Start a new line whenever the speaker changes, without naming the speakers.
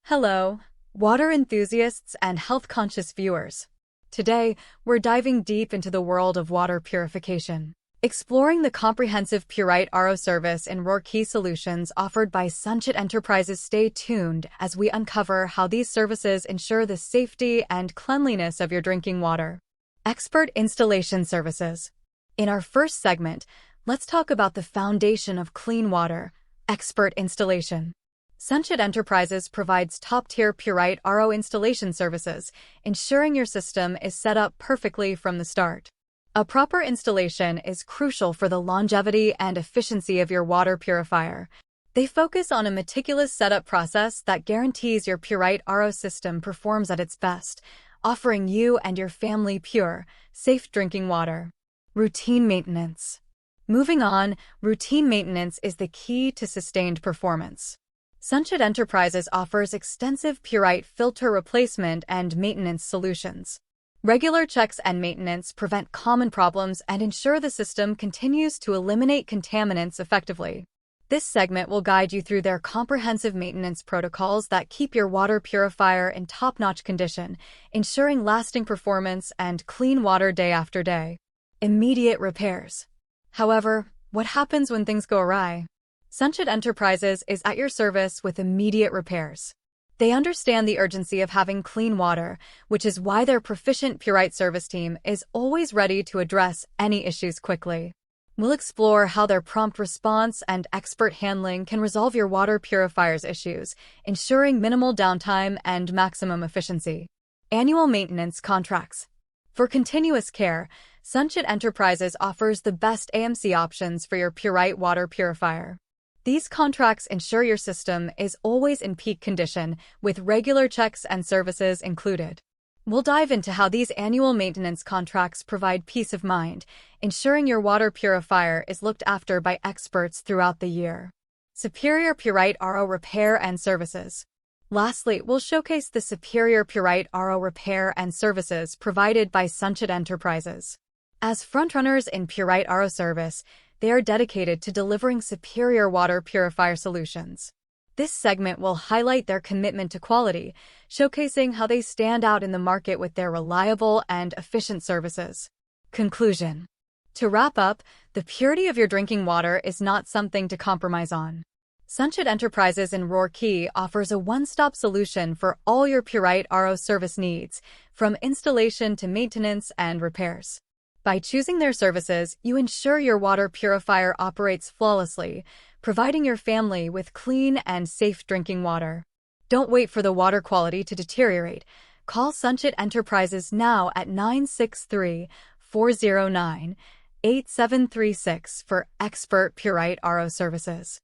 Hello, water enthusiasts and health-conscious viewers. Today, we're diving deep into the world of water purification, exploring the comprehensive Pureit RO service and Roorkee solutions offered by Sanchit Enterprises. Stay tuned as we uncover how these services ensure the safety and cleanliness of your drinking water. Expert installation services. In our first segment, let's talk about the foundation of clean water, expert installation. Sanchit Enterprises provides top-tier Pureit RO installation services, ensuring your system is set up perfectly from the start. A proper installation is crucial for the longevity and efficiency of your water purifier. They focus on a meticulous setup process that guarantees your Pureit RO system performs at its best, offering you and your family pure, safe drinking water. Routine maintenance. Moving on, routine maintenance is the key to sustained performance. Sanchit Enterprises offers extensive Pureit filter replacement and maintenance solutions. Regular checks and maintenance prevent common problems and ensure the system continues to eliminate contaminants effectively. This segment will guide you through their comprehensive maintenance protocols that keep your water purifier in top-notch condition, ensuring lasting performance and clean water day after day. Immediate repairs. However, what happens when things go awry? Sanchit Enterprises is at your service with immediate repairs. They understand the urgency of having clean water, which is why their proficient Pureit service team is always ready to address any issues quickly. We'll explore how their prompt response and expert handling can resolve your water purifier's issues, ensuring minimal downtime and maximum efficiency. Annual maintenance contracts. For continuous care, Sanchit Enterprises offers the best AMC options for your Pureit water purifier. These contracts ensure your system is always in peak condition, with regular checks and services included. We'll dive into how these annual maintenance contracts provide peace of mind, ensuring your water purifier is looked after by experts throughout the year. Superior Pureit RO repair and services. Lastly, we'll showcase the superior Pureit RO repair and services provided by Sanchit Enterprises. As frontrunners in Pureit RO service, they are dedicated to delivering superior water purifier solutions. This segment will highlight their commitment to quality, showcasing how they stand out in the market with their reliable and efficient services. Conclusion. To wrap up, the purity of your drinking water is not something to compromise on. Sanchit Enterprises in Roorkee offers a one-stop solution for all your Pureit RO service needs, from installation to maintenance and repairs. By choosing their services, you ensure your water purifier operates flawlessly, providing your family with clean and safe drinking water. Don't wait for the water quality to deteriorate. Call Sanchit Enterprises now at 963-409-8736 for expert Pureit RO services.